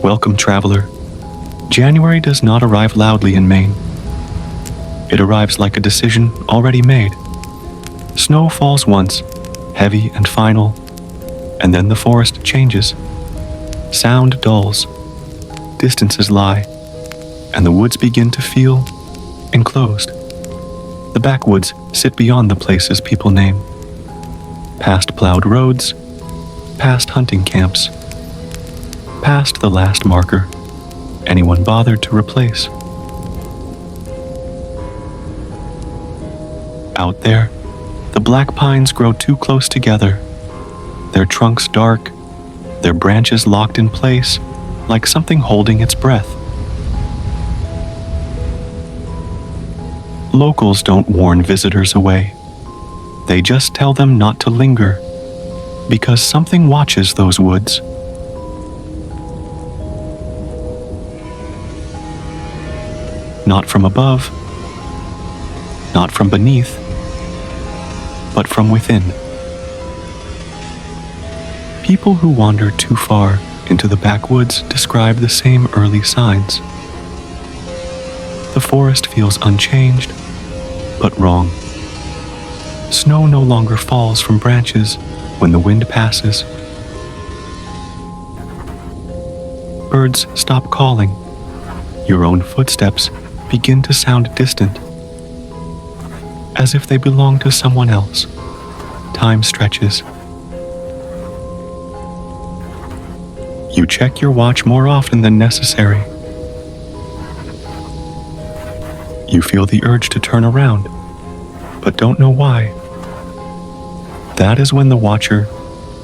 Welcome, traveler. January does not arrive loudly in Maine. It arrives like a decision already made. Snow falls once, heavy and final, and then the forest changes. Sound dulls, distances lie, and the woods begin to feel enclosed. The backwoods sit beyond the places people name. Past plowed roads, past hunting camps, past the last marker anyone bothered to replace. Out there, the black pines grow too close together, their trunks dark, their branches locked in place like something holding its breath. Locals don't warn visitors away. They just tell them not to linger, because something watches those woods. Not from above, not from beneath, but from within. People who wander too far into the backwoods describe the same early signs. The forest feels unchanged, but wrong. Snow no longer falls from branches when the wind passes. Birds stop calling. Your own footsteps begin to sound distant, as if they belong to someone else. Time stretches. You check your watch more often than necessary. You feel the urge to turn around, but don't know why. That is when the watcher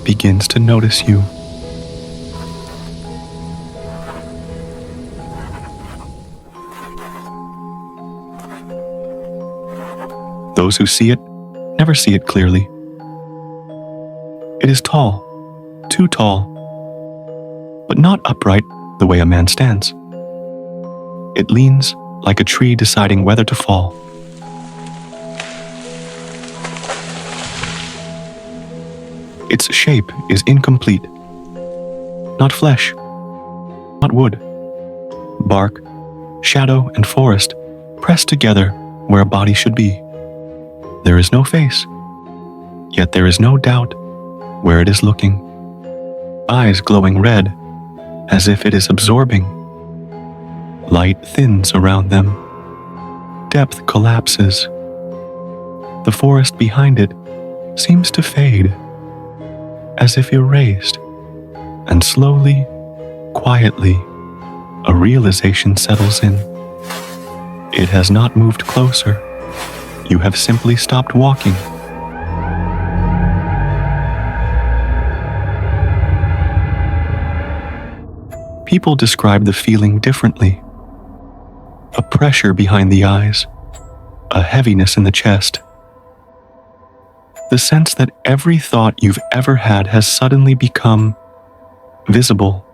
begins to notice you. Those who see it never see it clearly. It is tall, too tall, but not upright the way a man stands. It leans like a tree deciding whether to fall. Its shape is incomplete. Not flesh, not wood. Bark, shadow, and forest pressed together where a body should be. There is no face, yet there is no doubt where it is looking. Eyes glowing red, as if it is absorbing. Light thins around them. Depth collapses. The forest behind it seems to fade, as if erased, and slowly, quietly, a realization settles in. It has not moved closer. You have simply stopped walking. People describe the feeling differently. A pressure behind the eyes, a heaviness in the chest. The sense that every thought you've ever had has suddenly become visible.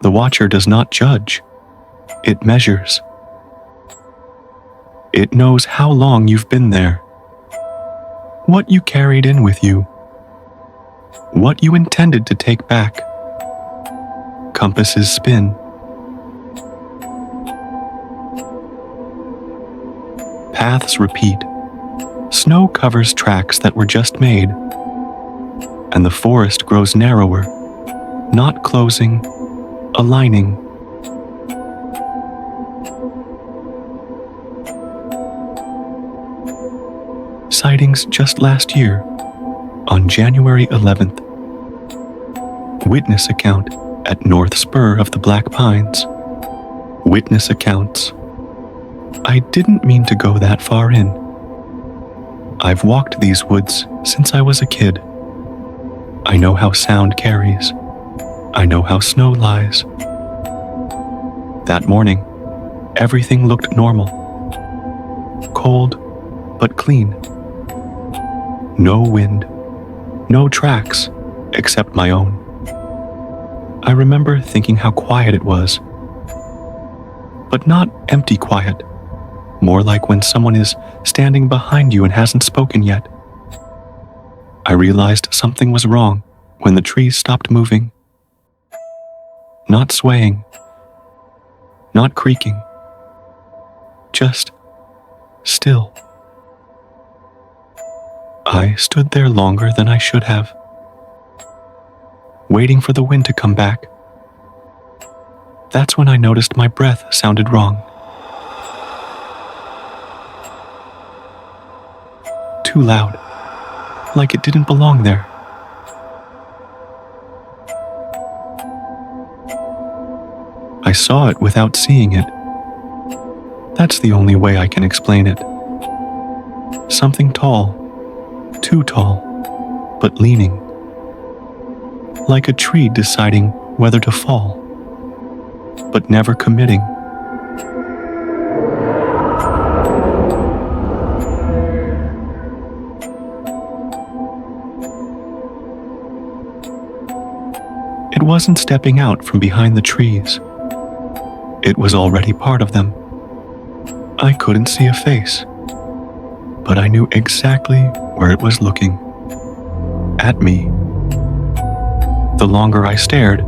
The watcher does not judge. It measures. It knows how long you've been there, what you carried in with you, what you intended to take back. Compasses spin. Paths repeat. Snow covers tracks that were just made, and the forest grows narrower, not closing, aligning. Sightings just last year, on January 11th. Witness account at North Spur of the Black Pines. Witness accounts. I didn't mean to go that far in. I've walked these woods since I was a kid. I know how sound carries. I know how snow lies. That morning, everything looked normal. Cold, but clean. No wind, no tracks, except my own. I remember thinking how quiet it was. But not empty quiet, more like when someone is standing behind you and hasn't spoken yet. I realized something was wrong when the trees stopped moving. not swaying, not creaking, just still. I stood there longer than I should have, waiting for the wind to come back. That's when I noticed my breath sounded wrong. Too loud, like it didn't belong there. I saw it without seeing it. That's the only way I can explain it. Something tall, too tall, but leaning. Like a tree deciding whether to fall, but never committing. It wasn't stepping out from behind the trees. It was already part of them. I couldn't see a face, but I knew exactly where it was looking. At me. The longer I stared,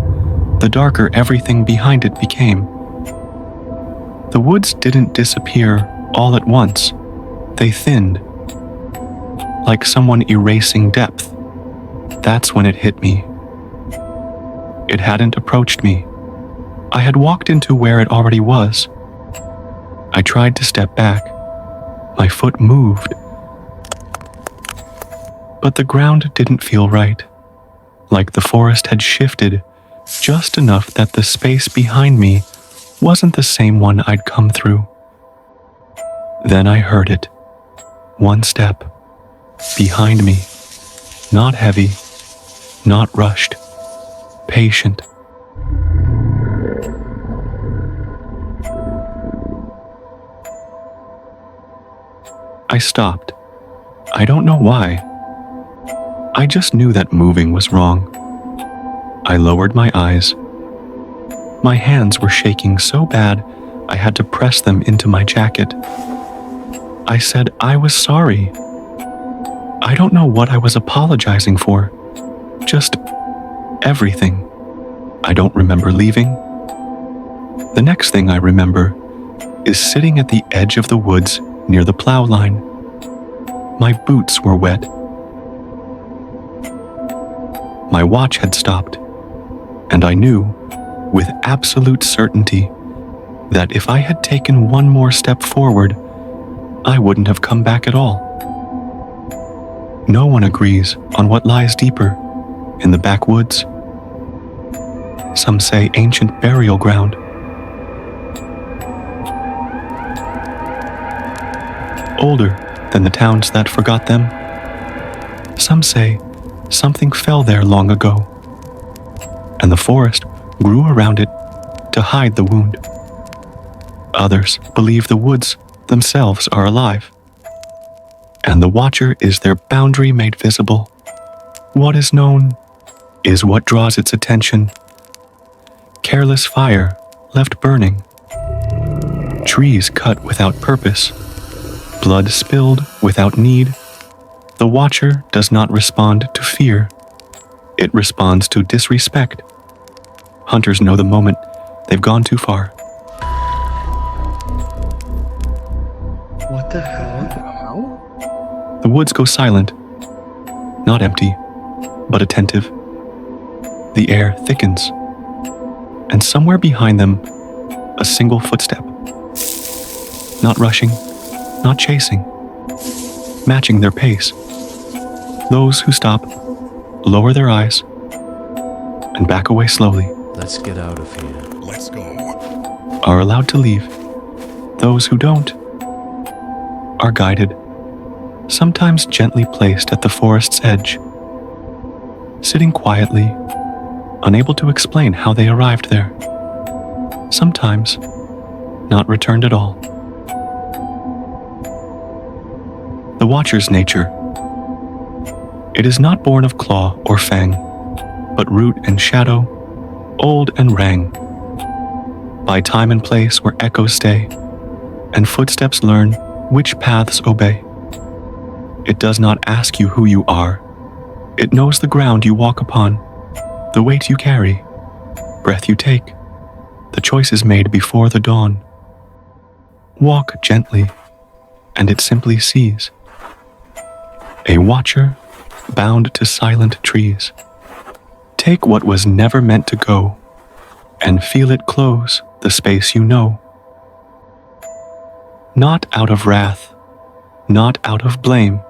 the darker everything behind it became. The woods didn't disappear all at once. They thinned, like someone erasing depth. That's when it hit me. It hadn't approached me. I had walked into where it already was. I tried to step back. My foot moved. But the ground didn't feel right, like the forest had shifted just enough that the space behind me wasn't the same one I'd come through. Then I heard it. One step. Behind me. Not heavy. Not rushed. Patient. I stopped. I don't know why. I just knew that moving was wrong. I lowered my eyes. My hands were shaking so bad I had to press them into my jacket. I said I was sorry. I don't know what I was apologizing for. Just everything. I don't remember leaving. The next thing I remember is sitting at the edge of the woods near the plow line. My boots were wet. My watch had stopped, and I knew, with absolute certainty, that if I had taken one more step forward, I wouldn't have come back at all. No one agrees on what lies deeper, in the backwoods. Some say ancient burial ground. Older than the towns that forgot them. Some say something fell there long ago, and the forest grew around it to hide the wound. Others believe the woods themselves are alive, and the watcher is their boundary made visible. What is known is what draws its attention. Careless fire left burning. Trees cut without purpose. Blood spilled without need. The watcher does not respond to fear. It responds to disrespect. Hunters know the moment they've gone too far. What the hell? The woods go silent. Not empty, but attentive. The air thickens. And somewhere behind them, a single footstep. Not rushing, not chasing. Matching their pace. Those who stop, lower their eyes, and back away slowly. Let's get out of here. Let's go. Are allowed to leave. Those who don't are guided, sometimes gently placed at the forest's edge, sitting quietly, unable to explain how they arrived there. Sometimes not returned at all. The watcher's nature. It is not born of claw or fang, but root and shadow, old and rang. By time and place where echoes stay, and footsteps learn which paths obey. It does not ask you who you are. It knows the ground you walk upon, the weight you carry, breath you take, the choice is made before the dawn. Walk gently, and it simply sees. A watcher bound to silent trees. Take what was never meant to go, and feel it close the space you know. Not out of wrath, not out of blame,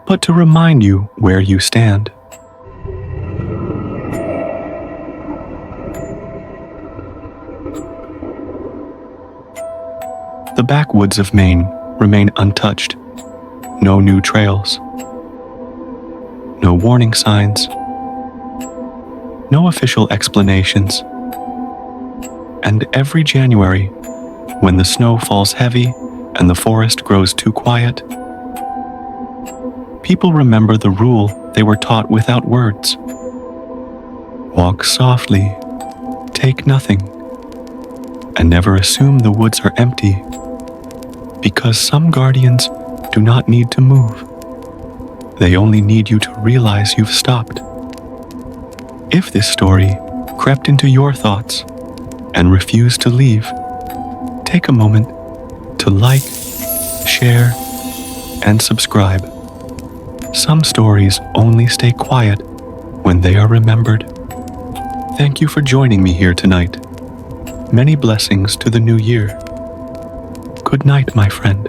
but to remind you where you stand. The backwoods of Maine remain untouched. No new trails. No warning signs. No official explanations. And every January, when the snow falls heavy and the forest grows too quiet, people remember the rule they were taught without words. Walk softly, take nothing, and never assume the woods are empty, because some guardians do not need to move. They only need you to realize you've stopped. If this story crept into your thoughts and refused to leave, take a moment to like, share, and subscribe. Some stories only stay quiet when they are remembered. Thank you for joining me here tonight. Many blessings to the new year. Good night, my friend.